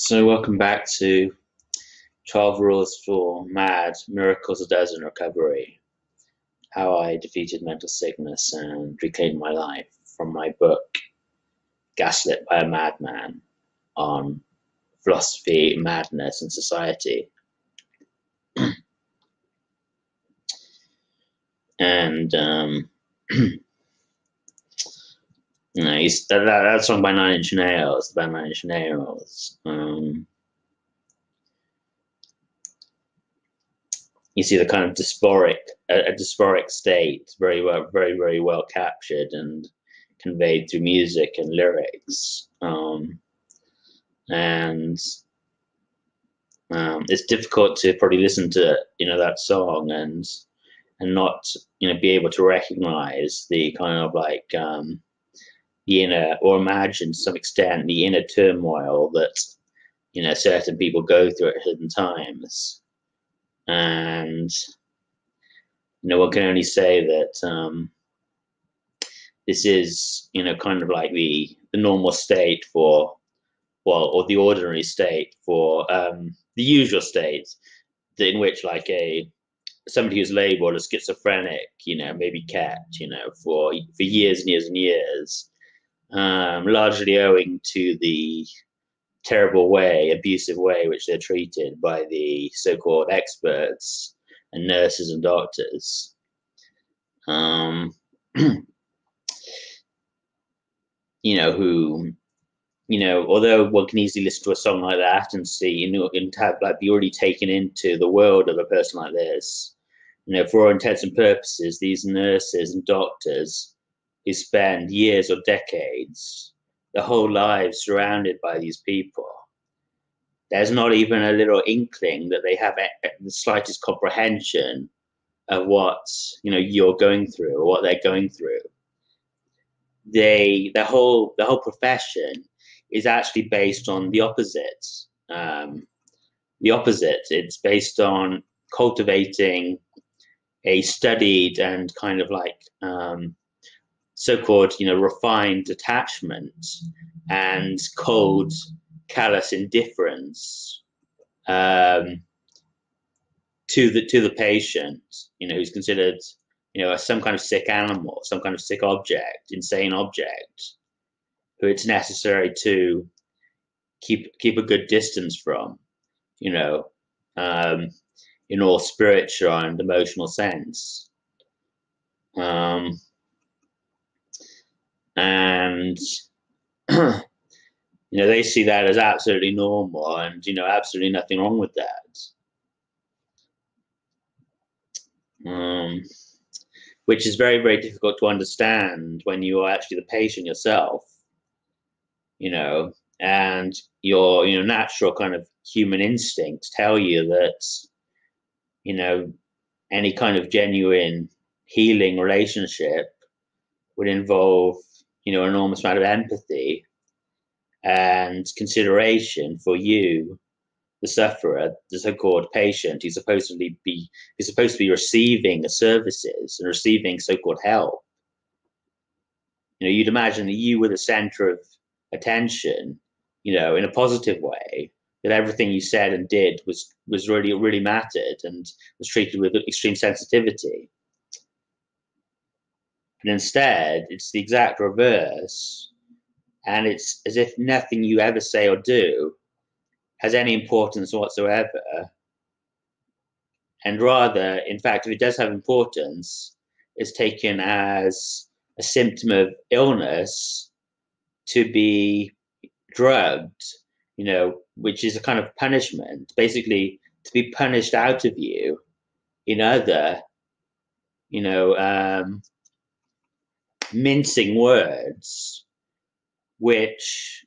So welcome back to 12 Rules for Mad Miracles of Desert Recovery, How I Defeated Mental Sickness and Reclaimed My Life, from my book Gaslit by a Madman on Philosophy, Madness and Society. And that song by Nine Inch Nails, the band Nine Inch Nails. You see the kind of dysphoric state very well captured and conveyed through music and lyrics. It's difficult to probably listen to that song and not be able to recognize the kind of like the inner, or imagine to some extent the inner turmoil that certain people go through at certain times. And one can only say that this is kind of like the normal state for, well, or the ordinary state for the usual state in which like somebody who's labeled as schizophrenic maybe kept for years and years and years, largely owing to the terrible way, abusive way which they're treated by the so-called experts and nurses and doctors. Who, although one can easily listen to a song like that and see, and have like be already taken into the world of a person like this, for all intents and purposes, these nurses and doctors who spend years or decades, their whole lives surrounded by these people, there's not even a little inkling that they have the slightest comprehension of what you're going through or what they're going through. The whole profession is actually based on the opposite. It's based on cultivating a studied and kind of like so-called refined attachment and cold, callous indifference to the patient, who's considered some kind of sick animal, some kind of sick object, insane object, who it's necessary to keep a good distance from, in all spiritual and emotional sense. And they see that as absolutely normal, and absolutely nothing wrong with that. Which is very, very difficult to understand when you are actually the patient yourself, and your natural kind of human instincts tell you that any kind of genuine healing relationship would involve an enormous amount of empathy and consideration for you, the sufferer, the so-called patient, who's supposed to be receiving the services and receiving so-called help. You'd imagine that you were the center of attention, in a positive way, that everything you said and did was really mattered and was treated with extreme sensitivity. But instead, it's the exact reverse, and it's as if nothing you ever say or do has any importance whatsoever. And rather, in fact, if it does have importance, it's taken as a symptom of illness to be drugged, which is a kind of punishment, basically to be punished out of you in other, mincing words which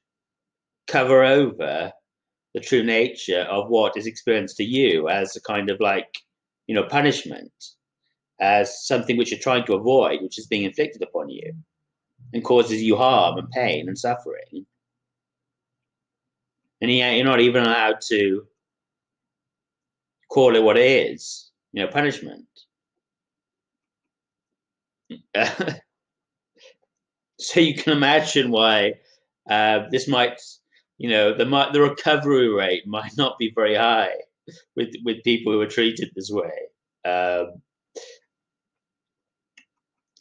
cover over the true nature of what is experienced to you as a kind of like, punishment, as something which you're trying to avoid, which is being inflicted upon you and causes you harm and pain and suffering. And yet you're not even allowed to call it what it is, punishment. So you can imagine why this might, the recovery rate might not be very high with people who are treated this way. Um,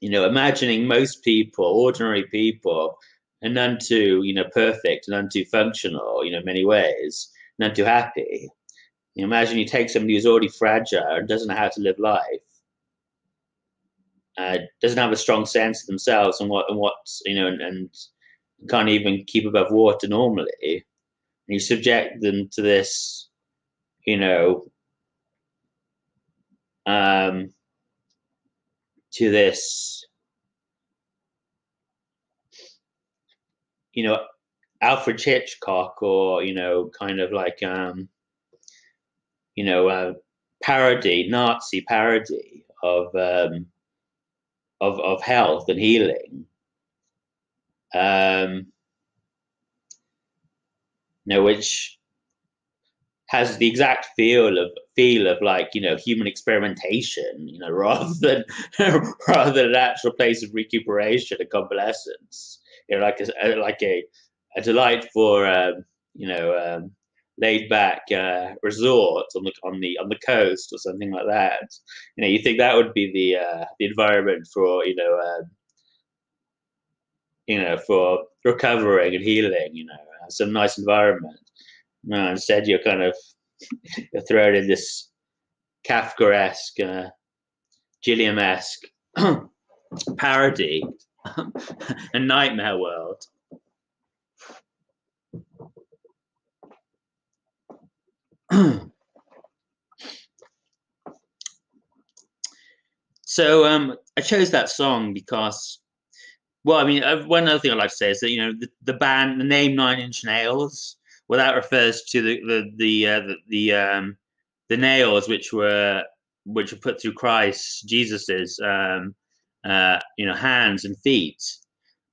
Imagining most people, ordinary people, are none too, perfect, none too functional, in many ways, none too happy. Imagine you take somebody who's already fragile and doesn't know how to live life, doesn't have a strong sense of themselves and and can't even keep above water normally. And you subject them to this, you know, um, to this, you know, Alfred Hitchcock, or kind of like parody, Nazi parody of health and healing. Um, which has the exact feel of like human experimentation, rather than rather than an actual place of recuperation and convalescence. A delightful laid back resort on the coast or something like that. You think that would be the environment for for recovering and healing. Some nice environment. No, instead you're kind of you're thrown in this Kafkaesque, Gilliam-esque parody and nightmare world. So I chose that song because, well, I mean, one other thing I'd like to say is that the band, the name Nine Inch Nails, well, that refers to the nails which were put through Christ Jesus's hands and feet.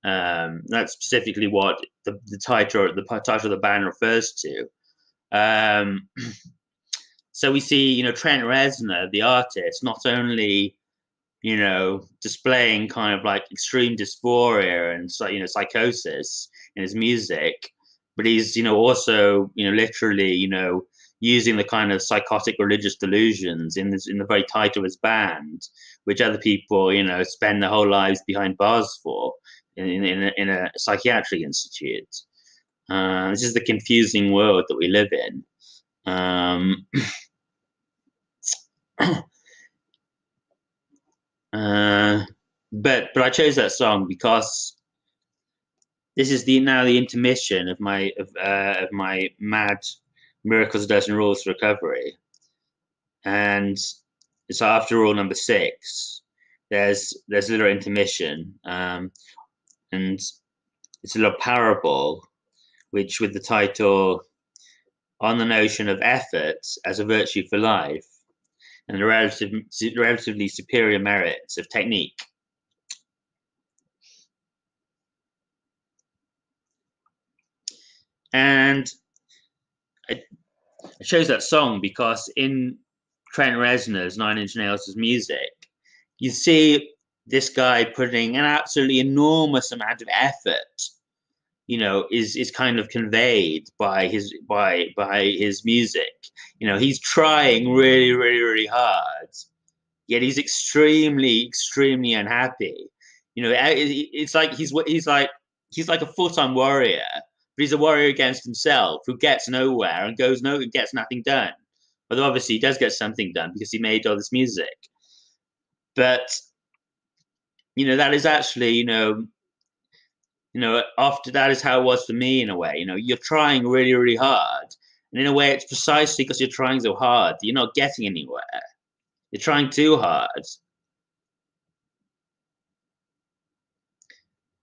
That's specifically what the title of the band refers to. So we see Trent Reznor, the artist, not only displaying kind of like extreme dysphoria and psychosis in his music, but he's also literally using the kind of psychotic religious delusions in the very title of his band, which other people spend their whole lives behind bars for in a psychiatric institute. This is the confusing world that we live in. But I chose that song because this is now the intermission of my mad miracles, a dozen rules for recovery, and it's after rule number 6. There's a little intermission, and it's a little parable, which with the title "On the Notion of Effort as a Virtue for Life and the relatively superior merits of technique." And I chose that song because in Trent Reznor's Nine Inch Nails' music, you see this guy putting an absolutely enormous amount of effort, is kind of conveyed by his music. He's trying really, really, really hard, yet he's extremely, extremely unhappy. It's like he's like a full-time warrior, but he's a warrior against himself who gets nowhere and gets nothing done. Although obviously he does get something done because he made all this music. But that is actually after that is how it was for me in a way. You're trying really, really hard, and in a way it's precisely because you're trying so hard that you're not getting anywhere. You're trying too hard.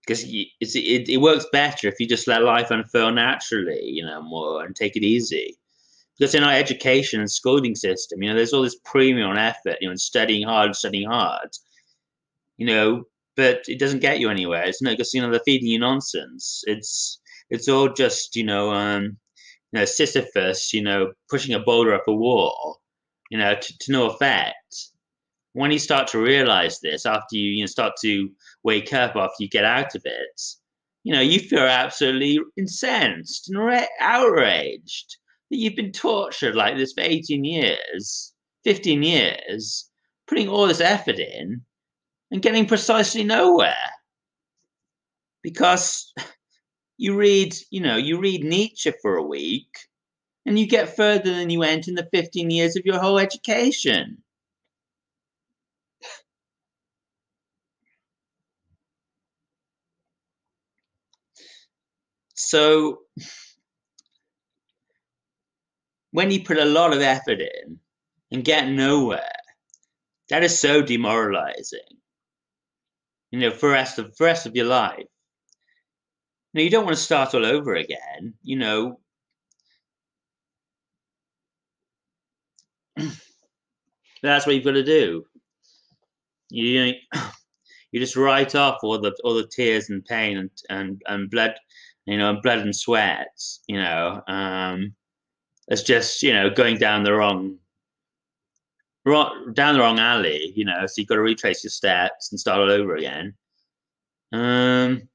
Because it works better if you just let life unfurl naturally, more, and take it easy. Because in our education and schooling system, there's all this premium on effort, and studying hard, but it doesn't get you anywhere. It's because they're feeding you nonsense. It's all just Sisyphus, pushing a boulder up a wall, to no effect. When you start to realize this, after you start to wake up, after you get out of it, you feel absolutely incensed and outraged that you've been tortured like this for 18 years, 15 years, putting all this effort in and getting precisely nowhere. Because you read Nietzsche for a week and you get further than you went in the 15 years of your whole education. So when you put a lot of effort in and get nowhere, that is so demoralizing. For the rest of your life. You don't want to start all over again. That's what you've got to do. You you just write off all the tears and pain and blood, and blood and sweat. It's just going down the wrong alley. So you've got to retrace your steps and start all over again. And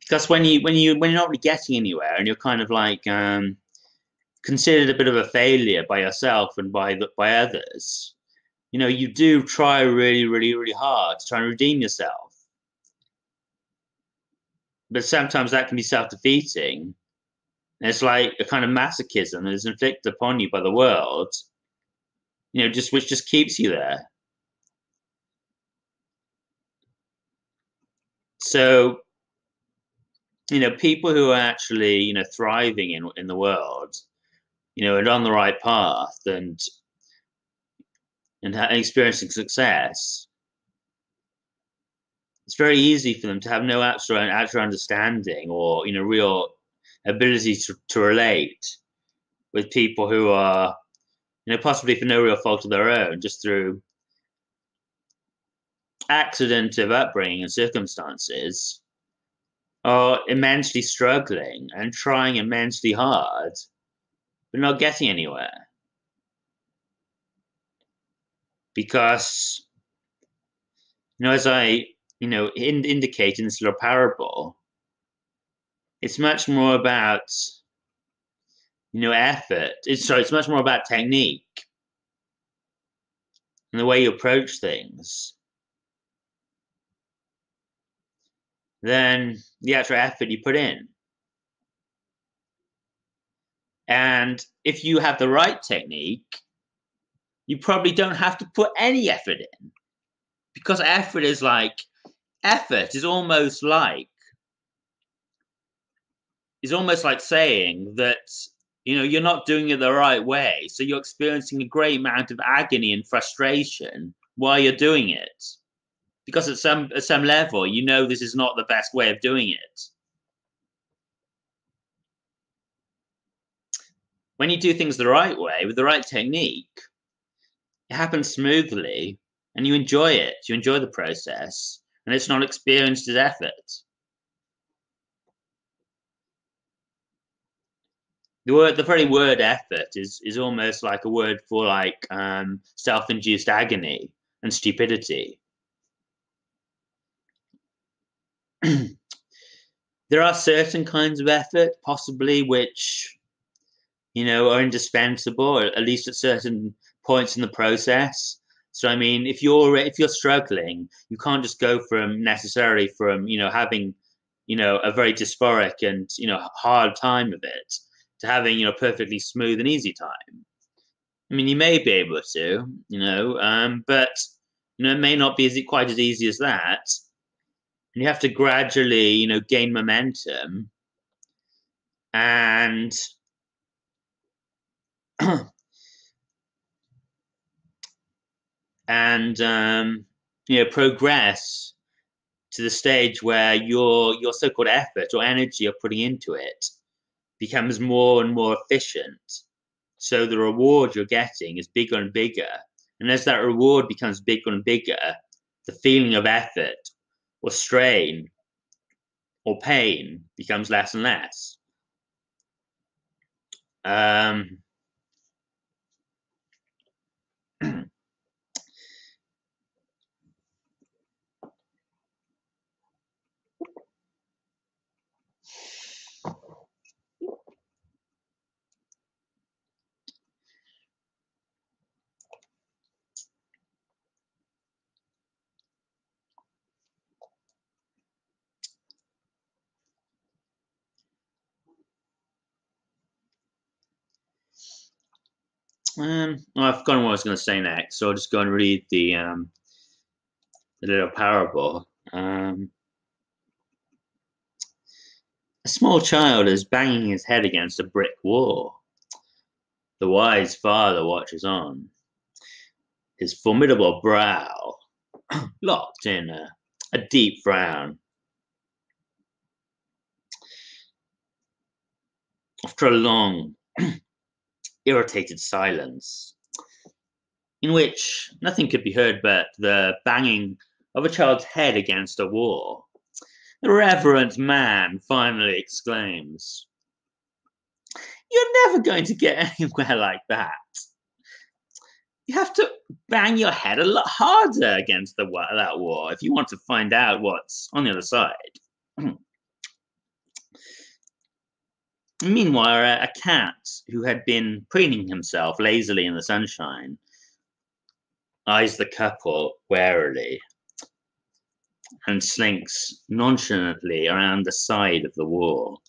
because when you're not really getting anywhere and you're kind of like considered a bit of a failure by yourself and by others, you do try really, really, really hard to try and redeem yourself. But sometimes that can be self-defeating. And it's like a kind of masochism that is inflicted upon you by the world, which just keeps you there. So, people who are actually, thriving in the world, and on the right path and experiencing success, it's very easy for them to have no actual understanding or real ability to relate with people who are possibly for no real fault of their own, just through accident of upbringing and circumstances, are immensely struggling and trying immensely hard but not getting anywhere. Because as I indicate in this little parable, it's much more about effort. It's much more about technique and the way you approach things than the actual effort you put in. And if you have the right technique, you probably don't have to put any effort in, because effort is almost like saying that you're not doing it the right way, so you're experiencing a great amount of agony and frustration while you're doing it, because at some level this is not the best way of doing it. When you do things the right way with the right technique, it happens smoothly and you enjoy it. You enjoy the process, and it's not experienced as effort. The very word effort is almost like a word for self-induced agony and stupidity. There are certain kinds of effort, possibly, which are indispensable, or at least at certain points in the process. So if you're struggling, you can't just go necessarily from having a very dysphoric and hard time of it to having perfectly smooth and easy time. You may be able to, but it may not be quite as easy as that. And you have to gradually gain momentum and progress to the stage where your so-called effort or energy you're putting into it becomes more and more efficient. So the reward you're getting is bigger and bigger. And as that reward becomes bigger and bigger, the feeling of effort or strain or pain becomes less and less. Well, I've forgotten what I was going to say next, so I'll just go and read the little parable. A small child is banging his head against a brick wall. The wise father watches on, his formidable brow locked in a deep frown. After a long, irritated silence, in which nothing could be heard but the banging of a child's head against a wall, the reverent man finally exclaims, "You're never going to get anywhere like that. You have to bang your head a lot harder against that wall if you want to find out what's on the other side." Meanwhile, a cat who had been preening himself lazily in the sunshine eyes the couple warily and slinks nonchalantly around the side of the wall.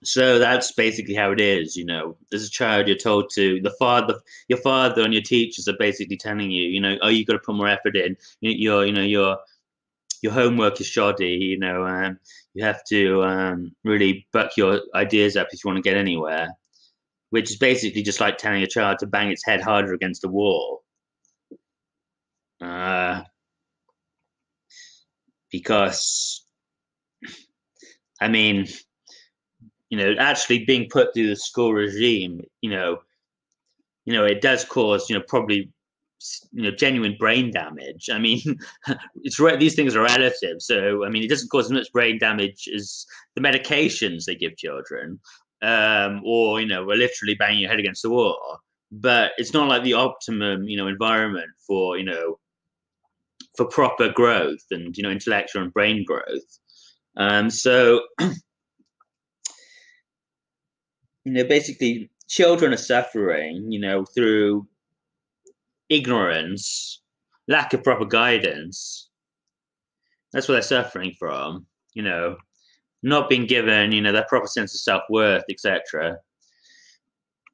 So that's basically how it is, you know. As a child, you're told to your father and your teachers are basically telling you, you know, oh, you got to put more effort in. Your homework is shoddy. You know, you have to really buck your ideas up if you want to get anywhere. Which is basically just like telling a child to bang its head harder against a wall. Because, I mean, you know, actually being put through the school regime, you know, it does cause, you know, probably, you know, genuine brain damage. I mean, these things are relative. So, I mean, it doesn't cause as much brain damage as the medications they give children, or, you know, we're literally banging your head against the wall. But it's not like the optimum, you know, environment for, you know, for proper growth and, you know, intellectual and brain growth. So, you know, basically children are suffering, you know, through ignorance, lack of proper guidance. That's what they're suffering from, you know, not being given, you know, their proper sense of self-worth, etc.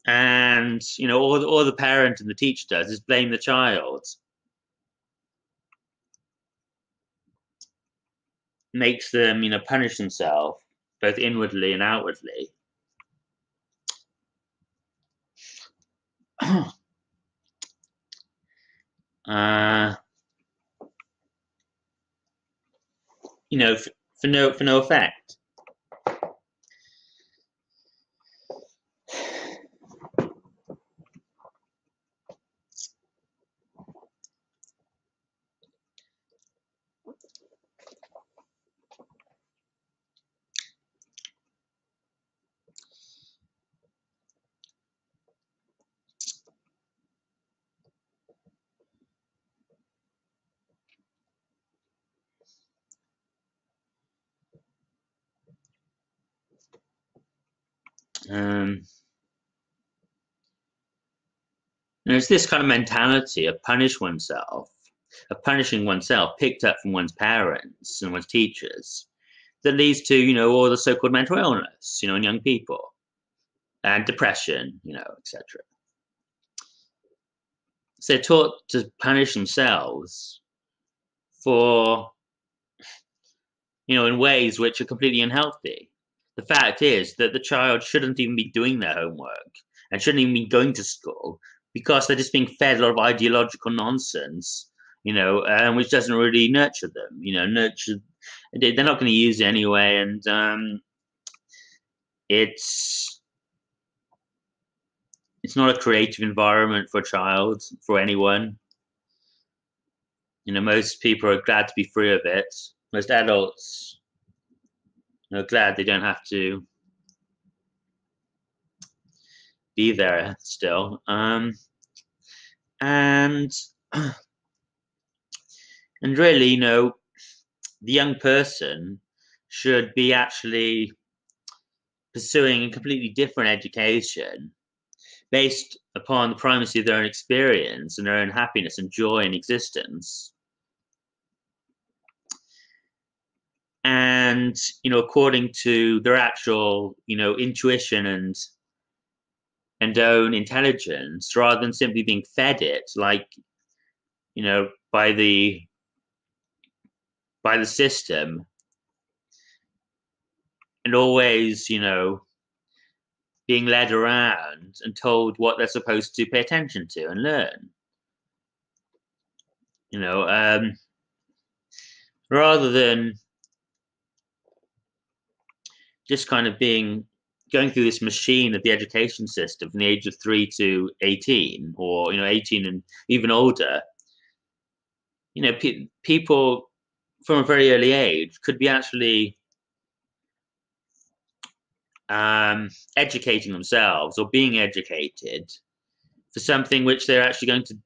And, you know, all the parent and the teacher does is blame the child. Makes them, you know, punish themselves both inwardly and outwardly. You know, for no effect. And it's this kind of mentality of punishing oneself, picked up from one's parents and one's teachers, that leads to, you know, all the so-called mental illness, you know, in young people, and depression, you know, etc. So they're taught to punish themselves for, you know, in ways which are completely unhealthy. The fact is that the child shouldn't even be doing their homework and shouldn't even be going to school because they're just being fed a lot of ideological nonsense which doesn't really nurture them. They're not going to use it anyway, and it's not a creative environment for a child, for anyone. Most people are glad to be free of it. Most adults are glad they don't have to be there still. And really, the young person should be actually pursuing a completely different education based upon the primacy of their own experience and their own happiness and joy in existence. And, according to their actual, intuition and own intelligence, rather than simply being fed it, like, by the system, and always, being led around and told what they're supposed to pay attention to and learn. Rather than just kind of going through this machine of the education system from the age of 3 to 18, or 18 and even older. People from a very early age could be actually educating themselves or being educated for something which they're actually going to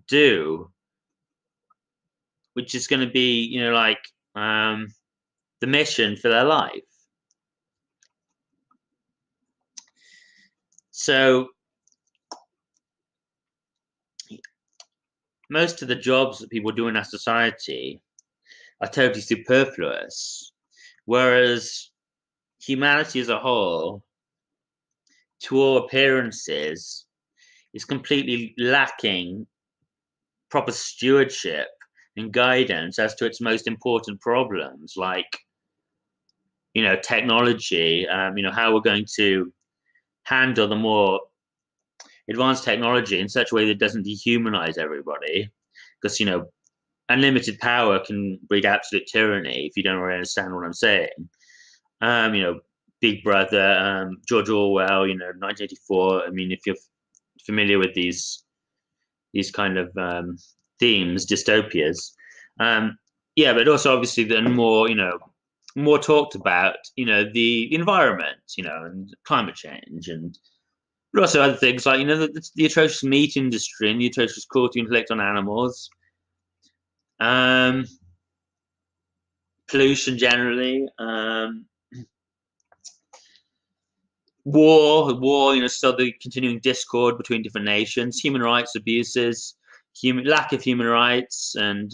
do, which is going to be, the mission for their life. So most of the jobs that people do in our society are totally superfluous, whereas humanity as a whole, to all appearances, is completely lacking proper stewardship and guidance as to its most important problems, like, technology, how we're going to handle the more advanced technology in such a way that it doesn't dehumanize everybody, because, unlimited power can breed absolute tyranny if you don't really understand what I'm saying. Big Brother, George Orwell, 1984. I mean, if you're familiar with these kind of themes, dystopias. But also obviously the more talked about, the environment, and climate change, but also other things like, the atrocious meat industry and the atrocious cruelty inflicted on animals, pollution generally, war, still the continuing discord between different nations, human rights abuses, lack of human rights, and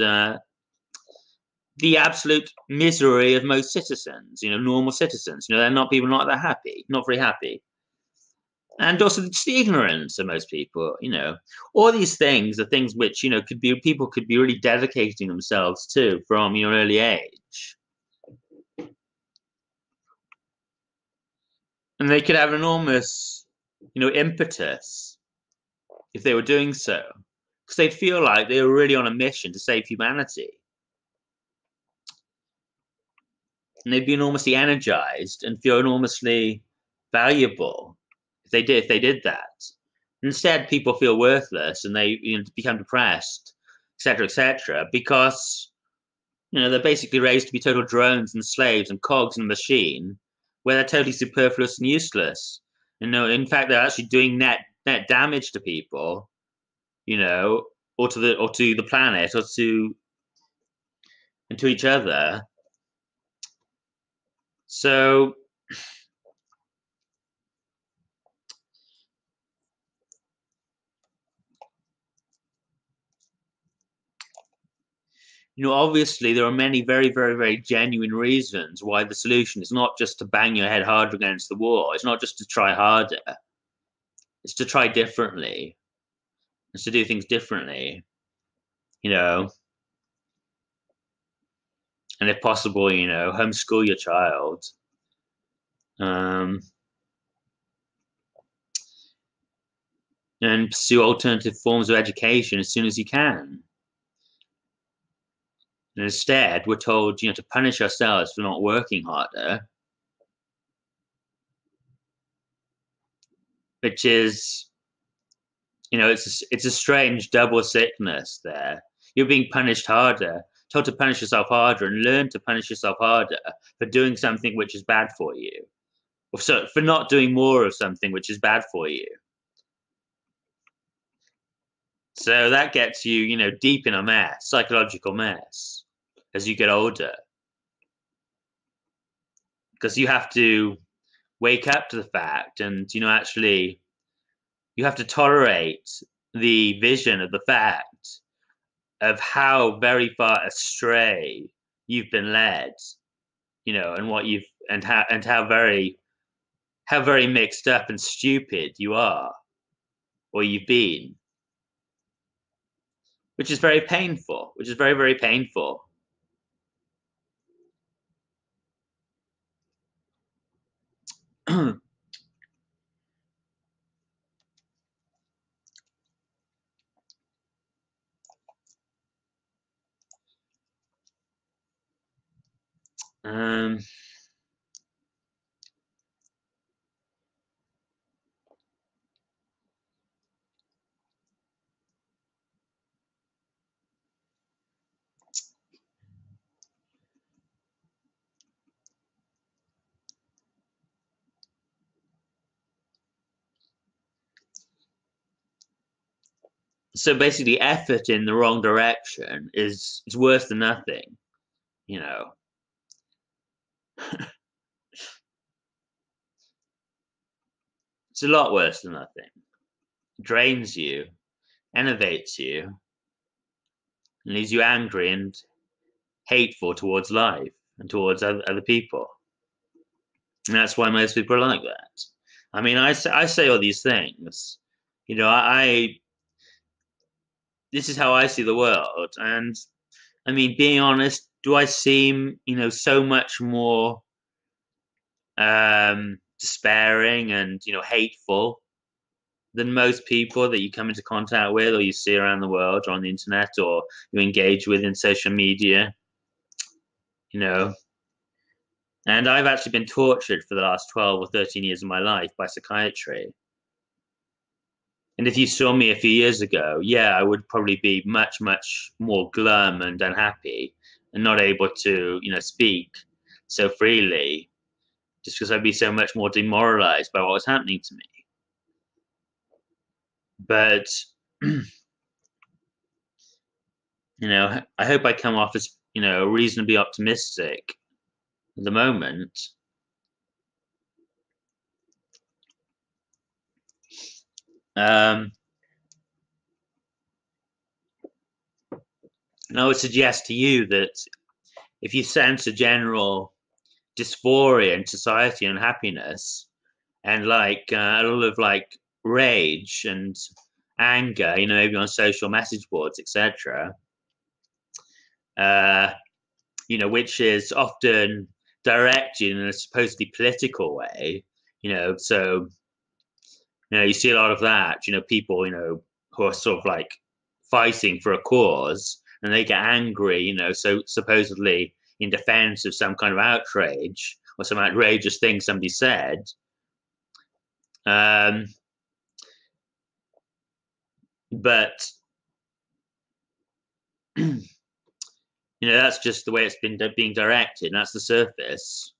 the absolute misery of most citizens, normal citizens. They're not that happy, not very happy. And also just the ignorance of most people, all these things are things which, people could be really dedicating themselves to from an early age. And they could have an enormous, impetus if they were doing so, because they'd feel like they were really on a mission to save humanity. And they'd be enormously energized and feel enormously valuable if they did that. Instead, people feel worthless and they become depressed, etc., because they're basically raised to be total drones and slaves and cogs in a machine where they're totally superfluous and useless. In fact, they're actually doing net damage to people, or to the planet, or to each other. So obviously there are many very, very, very genuine reasons why the solution is not just to bang your head harder against the wall. It's not just to try harder. It's to try differently. It's to do things differently, and if possible, homeschool your child. And pursue alternative forms of education as soon as you can. And instead, we're told, to punish ourselves for not working harder, which is, it's a strange double sickness there. You're being punished harder, told to punish yourself harder, and learn to punish yourself harder for doing something which is bad for you, or so for not doing more of something which is bad for you. So that gets you, deep in a mess, psychological mess, as you get older, because you have to wake up to the fact, and actually, you have to tolerate the vision of the fact of how very far astray you've been led, and what you've and how very mixed up and stupid you are, or you've been, which is very painful, which is very, very painful. um, so basically, effort in the wrong direction is worse than nothing, you know. It's a lot worse than nothing. It drains you, enervates you, and leaves you angry and hateful towards life and towards other people. And that's why most people are like that. I mean, I say all these things. I this is how I see the world, and I mean, being honest, do I seem, so much more despairing and hateful than most people that you come into contact with, or you see around the world, or on the internet, or you engage with in social media? You know, And I've actually been tortured for the last 12 or 13 years of my life by psychiatry. And if you saw me a few years ago, yeah, I would probably be much, much more glum and unhappy and not able to, speak so freely, just because I'd be so much more demoralized by what was happening to me. But, I hope I come off as, reasonably optimistic at the moment. And I would suggest to you that if you sense a general dysphoria in society and happiness, and a lot of rage and anger, maybe on social message boards, etc., which is often directed in a supposedly political way, so you see a lot of that, people, who are sort of fighting for a cause, and they get angry, so supposedly in defense of some kind of outrage or some outrageous thing somebody said. But that's just the way it's been being directed, and that's the surface.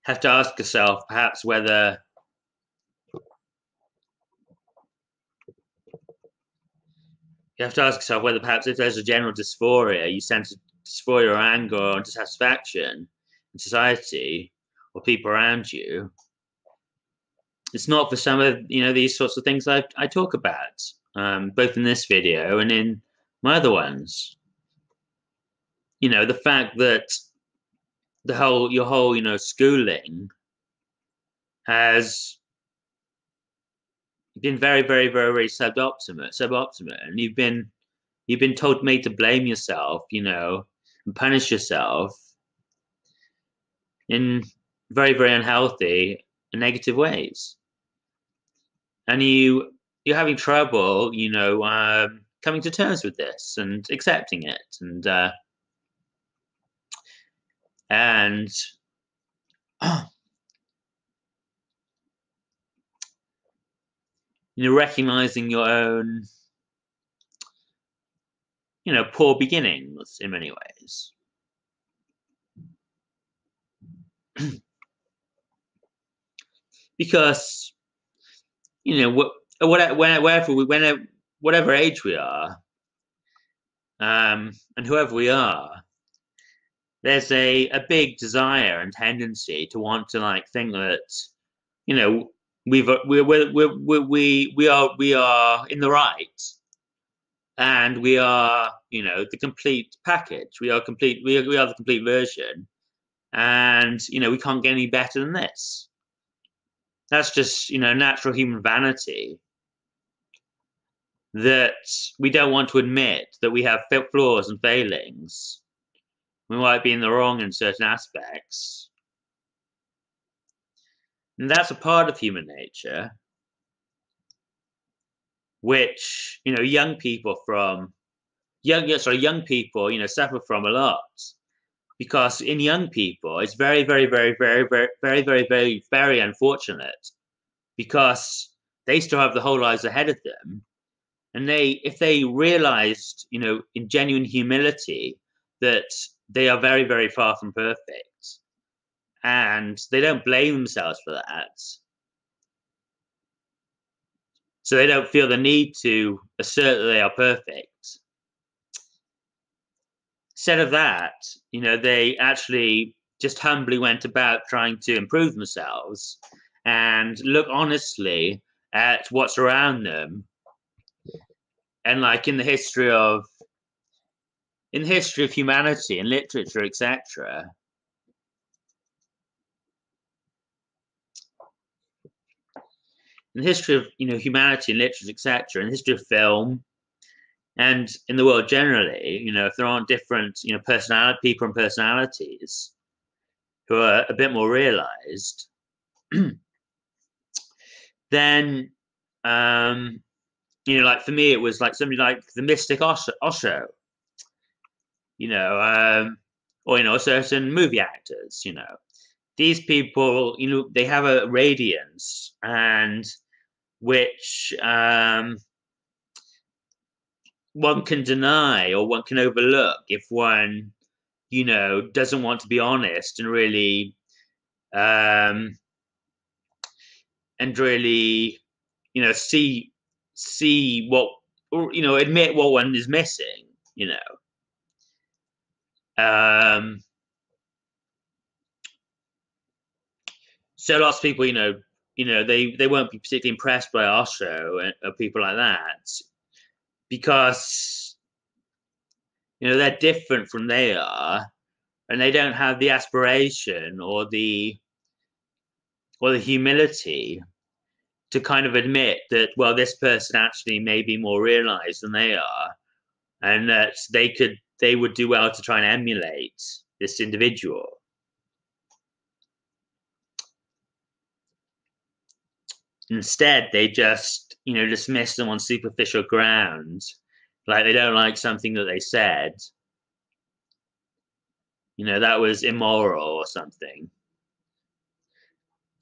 Have to ask yourself perhaps whether perhaps if there's a general dysphoria, you sense dysphoria or anger or dissatisfaction in society or people around you, it's not for some of these sorts of things I talk about, both in this video and in my other ones. The fact that your whole schooling has been very, very, very, very suboptimal, and you've been made to blame yourself, and punish yourself in very, very unhealthy and negative ways. And you're having trouble, coming to terms with this and accepting it, and recognizing your own, poor beginnings in many ways. Because, whatever age we are, and whoever we are, there's a big desire and tendency to want to think that, we are in the right, and we are, the complete package. We are complete. We are the complete version, and we can't get any better than this. That's just natural human vanity, that we don't want to admit that we have flaws and failings. We might be in the wrong in certain aspects, and that's a part of human nature, which young people suffer from a lot, because in young people it's very, very, very, very, very, very, very, very, very unfortunate, because they still have the whole lives ahead of them, and if they realized, in genuine humility, that they are very, very far from perfect, and they don't blame themselves for that, so they don't feel the need to assert that they are perfect. Instead of that, they actually just humbly went about trying to improve themselves and look honestly at what's around them. And in the history of humanity and literature, etc., in the history of humanity and literature, etc., in the history of film, and in the world generally, if there aren't different people and personalities who are a bit more realized, then for me it was somebody like the mystic Osho, or certain movie actors. These people, they have a radiance, and which one can deny or one can overlook if one doesn't want to be honest and really see what, or admit what one is missing. So lots of people, they won't be particularly impressed by Osho or people like that, because they're different from they are, and they don't have the aspiration or the humility to kind of admit that, well, this person actually may be more realized than they are, and that they would do well to try and emulate this individual. Instead, they just dismiss them on superficial grounds, like they don't like something that they said, that was immoral or something,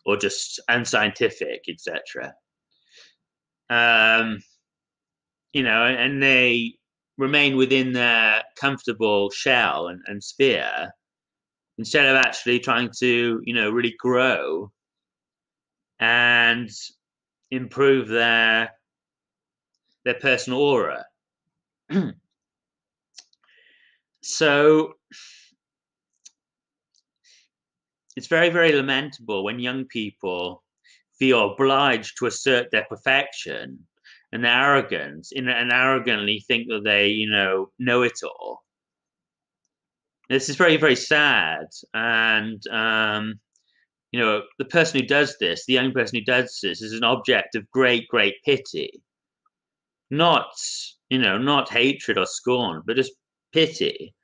or just unscientific, etc. And they remain within their comfortable shell and sphere, instead of actually trying to really grow and improve their personal aura. So it's very, very lamentable when young people feel obliged to assert their perfection and arrogance, and arrogantly think that they know it all. This is very, very sad, and the person who does this, the young person who does this, is an object of great, great pity. Not hatred or scorn, but just pity,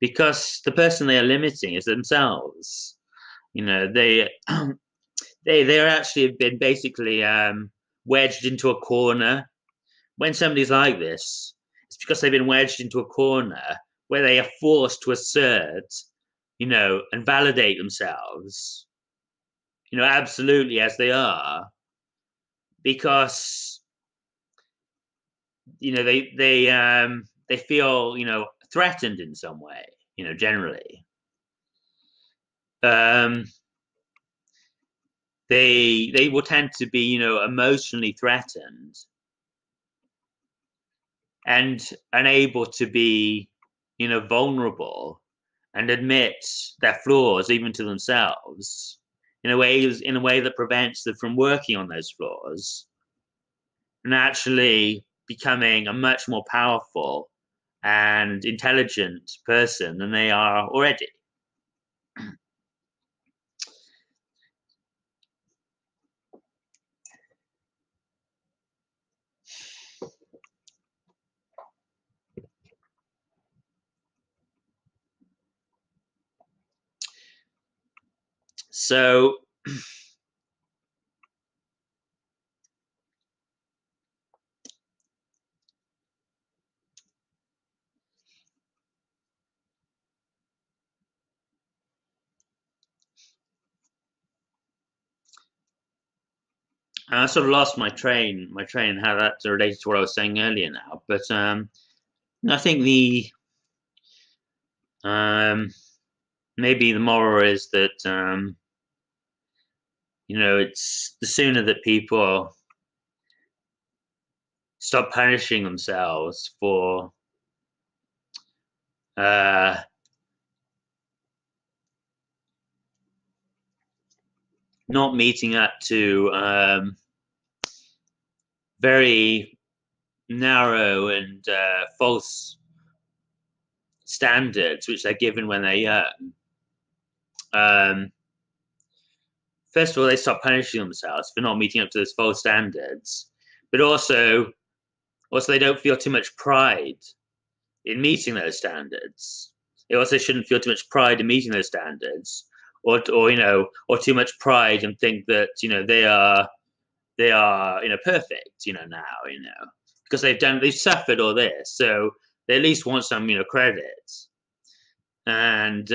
because the person they are limiting is themselves. They actually have been basically wedged into a corner. When somebody's like this, because they've been wedged into a corner where they are forced to assert, and validate themselves, absolutely as they are, because they feel threatened in some way, generally. They will tend to be emotionally threatened and unable to be vulnerable and admit their flaws even to themselves in a way that prevents them from working on those flaws and actually becoming a much more powerful and intelligent person than they are already. So I sort of lost my train and how that's related to what I was saying earlier now. But I think maybe the moral is that it's the sooner that people stop punishing themselves for not meeting up to very narrow and false standards which they're given when they're young. First of all, they stop punishing themselves for not meeting up to those false standards, but also they don't feel too much pride in meeting those standards. They also shouldn't feel too much pride in meeting those standards, or too much pride and think that they are perfect now because they've suffered all this, so they at least want some credit. And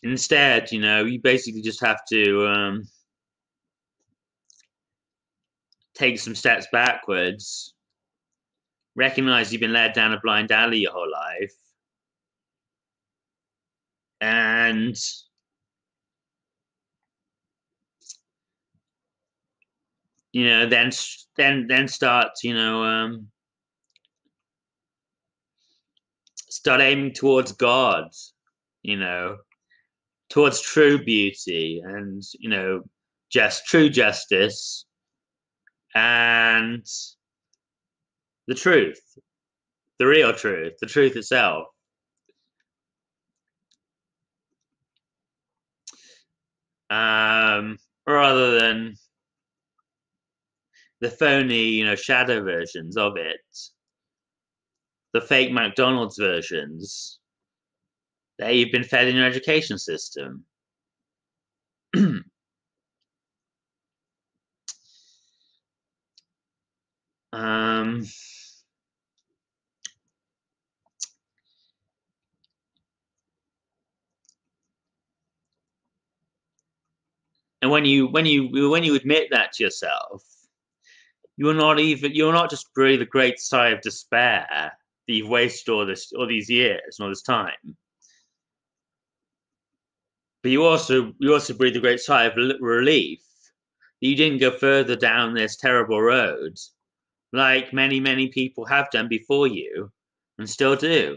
instead, you basically just have to take some steps backwards, recognize you've been led down a blind alley your whole life, and then start start aiming towards God, towards true beauty and just true justice and the truth, the real truth, the truth itself. Rather than the phony, shadow versions of it, the fake McDonald's versions that you've been fed in your education system. And when you admit that to yourself, you're not just breathe a great sigh of despair that you've wasted all these years and all this time, but you also breathe a great sigh of relief that you didn't go further down this terrible road, like many people have done before you and still do.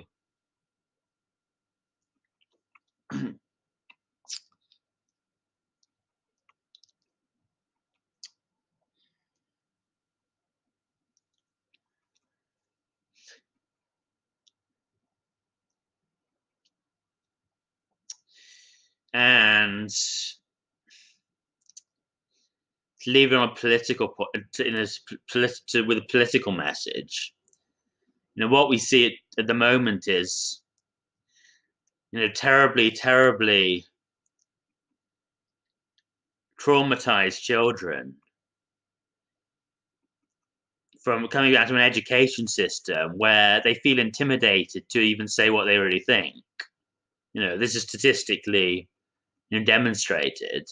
And to leave it on a political with a political message, what we see at the moment is terribly traumatized children from coming back to an education system where they feel intimidated to even say what they really think. This is statistically demonstrated.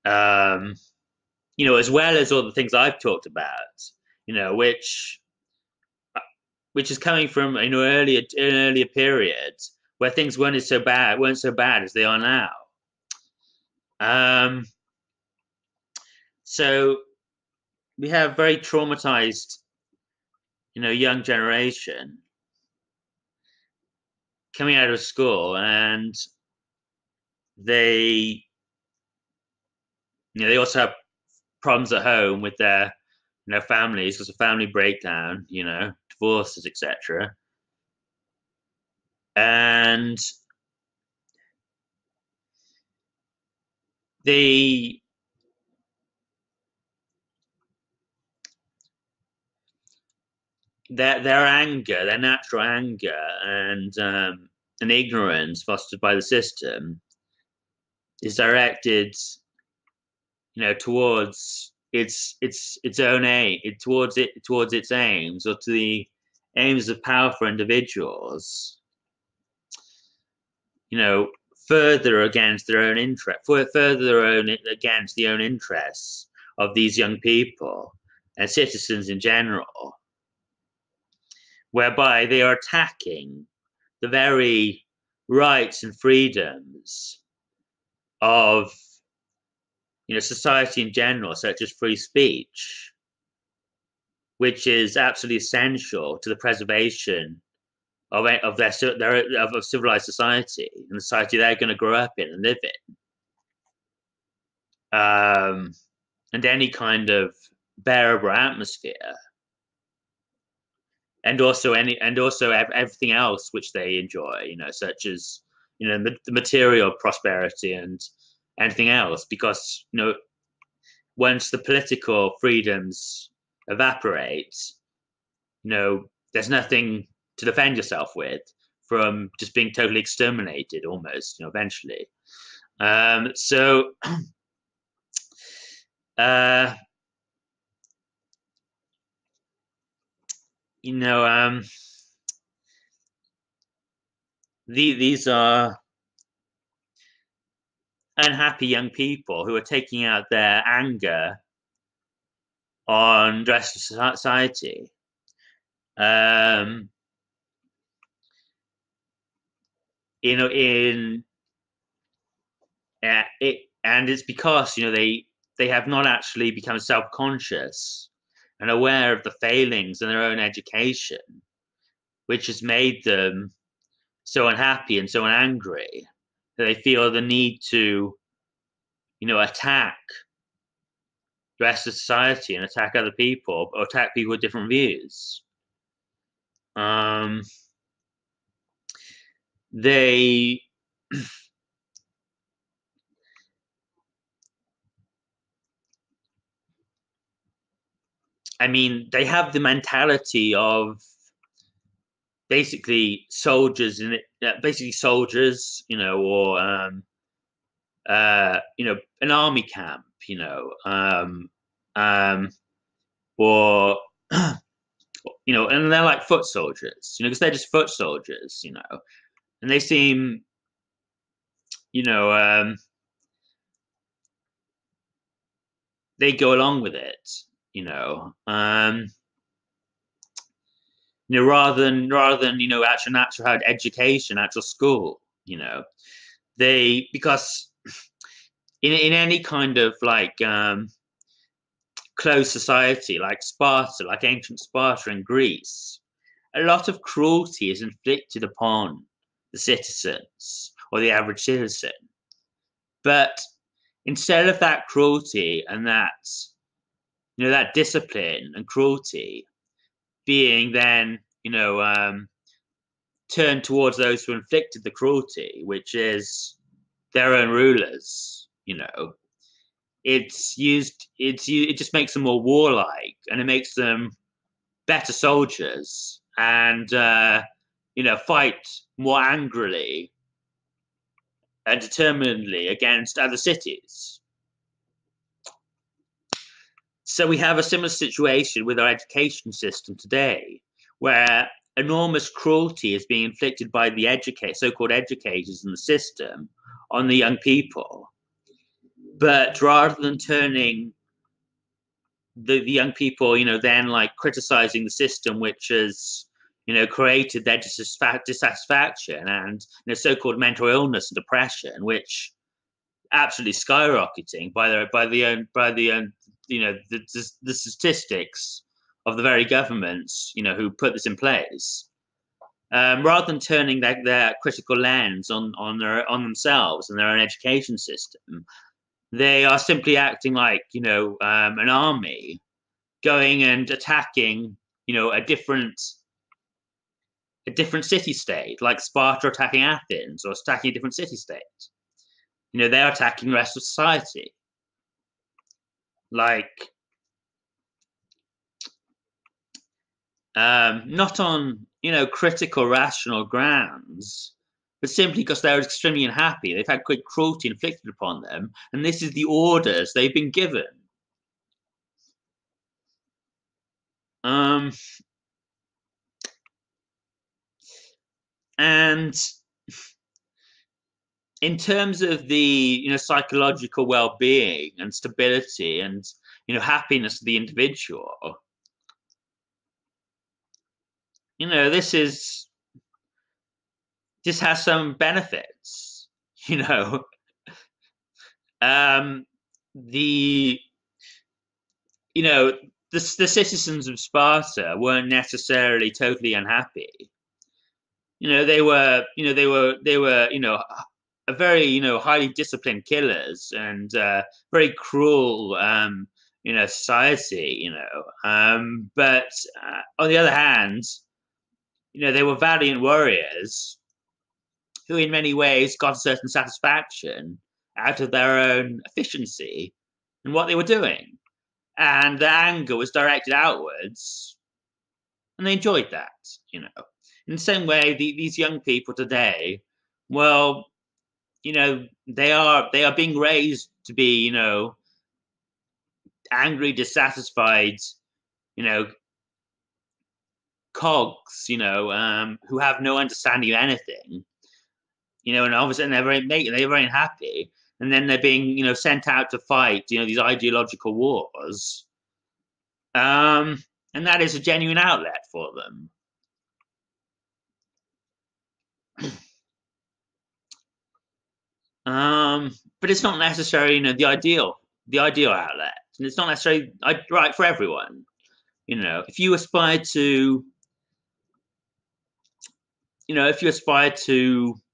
As well as all the things I've talked about, which is coming from earlier periods where things weren't so bad as they are now. So we have very traumatized, young generation coming out of school, and they also have problems at home with their families, because of family breakdown, divorces, etc. And they their anger, their natural anger, and ignorance fostered by the system is directed, towards its own aim, towards its aims, or to the aims of powerful individuals. Further against their own interest, against the own interests of these young people and citizens in general, whereby they are attacking the very rights and freedoms of society in general, such as free speech, which is absolutely essential to the preservation of civilized society, and the society they're going to grow up in and live in, and any kind of bearable atmosphere, and also everything else which they enjoy, such as the material prosperity and anything else, because once the political freedoms evaporate, there's nothing to defend yourself with from just being totally exterminated, almost, eventually. So these are unhappy young people who are taking out their anger on the rest of society. And it's because they have not actually become self-conscious and aware of the failings in their own education, which has made them so unhappy and so angry that they feel the need to attack the rest of society and attack other people, or attack people with different views. They they have the mentality of basically soldiers or an army camp, or and they're like foot soldiers, because they're just foot soldiers, and they seem, they go along with it, rather than actual education, actual school, because in any kind of closed society like Sparta, like ancient Sparta in Greece, a lot of cruelty is inflicted upon the citizens or the average citizen. But instead of that cruelty and that discipline and cruelty being then turned towards those who inflicted the cruelty, which is their own rulers, it just makes them more warlike, and it makes them better soldiers, and fight more angrily determinedly against other cities. So we have a similar situation with our education system today, where enormous cruelty is being inflicted by the so-called educators in the system on the young people. But rather than turning the young people, then like criticizing the system which has, created their dissatisfaction and so-called mental illness and depression, which absolutely skyrocketing by the statistics of the very governments, who put this in place. Rather than turning their critical lens on themselves and their own education system, they are simply acting like an army going and attacking a different city-state, like Sparta attacking Athens or attacking a different city-state. They're attacking the rest of society. Like, not on, critical, rational grounds, but simply because they're extremely unhappy. They've had great cruelty inflicted upon them, and this is the orders they've been given. And in terms of the psychological well-being and stability and happiness of the individual, this has some benefits. The citizens of Sparta weren't necessarily totally unhappy. They were a very highly disciplined killers and very cruel society. But on the other hand, they were valiant warriors who, in many ways, got a certain satisfaction out of their own efficiency in what they were doing. And their anger was directed outwards, and they enjoyed that. In the same way, these young people today, well, they are being raised to be, angry, dissatisfied, cogs, who have no understanding of anything, and obviously they're very unhappy. And then they're being, sent out to fight, these ideological wars. And that is a genuine outlet for them. But it's not necessarily, the ideal outlet. And it's not necessarily right for everyone. If you aspire to,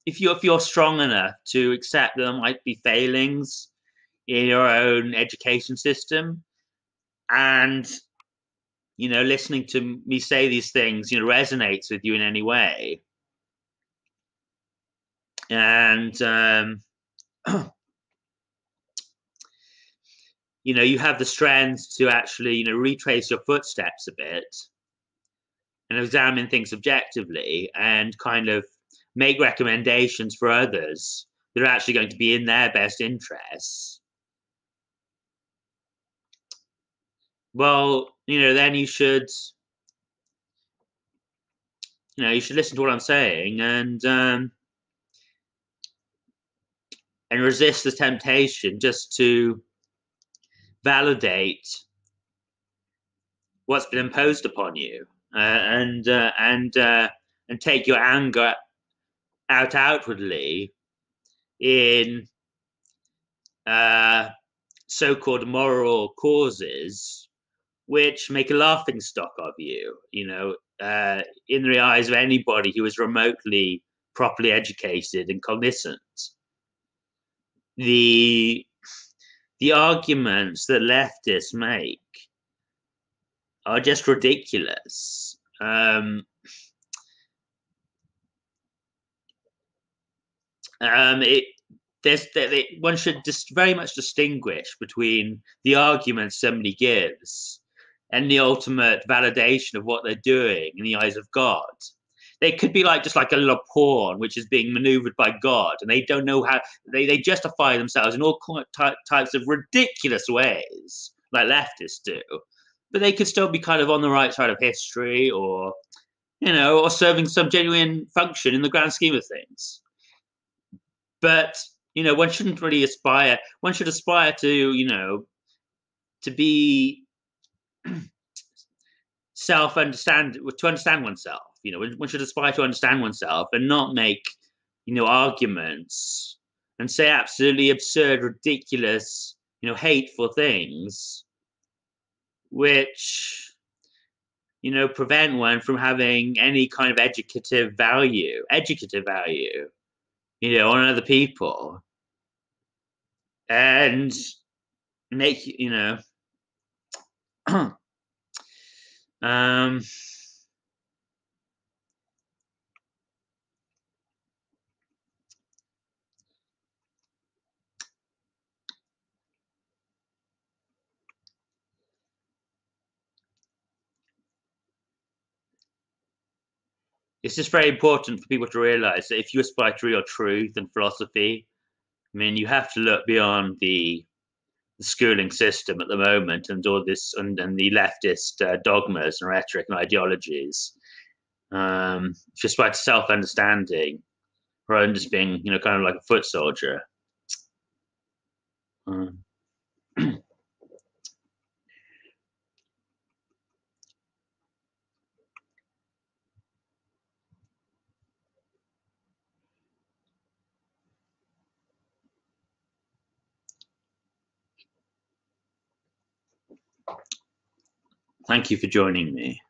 if you're strong enough to accept that there might be failings in your own education system, and listening to me say these things resonates with you in any way, and you have the strength to actually retrace your footsteps a bit and examine things objectively and kind of make recommendations for others that are actually going to be in their best interests, well, then you should listen to what I'm saying and resist the temptation just to validate what's been imposed upon you, and take your anger out outwardly in so-called moral causes, which make a laughing stock of you, in the eyes of anybody who is remotely properly educated and cognizant. The arguments that leftists make are just ridiculous. One should just very much distinguish between the arguments somebody gives and the ultimate validation of what they're doing in the eyes of God. they could be like just like a little pawn which is being maneuvered by God, and they don't know how they justify themselves in all types of ridiculous ways, like leftists do. But they could still be kind of on the right side of history, or or serving some genuine function in the grand scheme of things. But one shouldn't really aspire. One should aspire to be to understand oneself. One should aspire to understand oneself and not make arguments and say absolutely absurd, ridiculous, hateful things, which prevent one from having any kind of educative value on other people, and make um it's just very important for people to realize that if you aspire to real truth and philosophy, I mean, you have to look beyond the schooling system at the moment and all this and the leftist dogmas and rhetoric and ideologies. Just by self-understanding rather than just being, kind of like a foot soldier. Um, Thank you for joining me.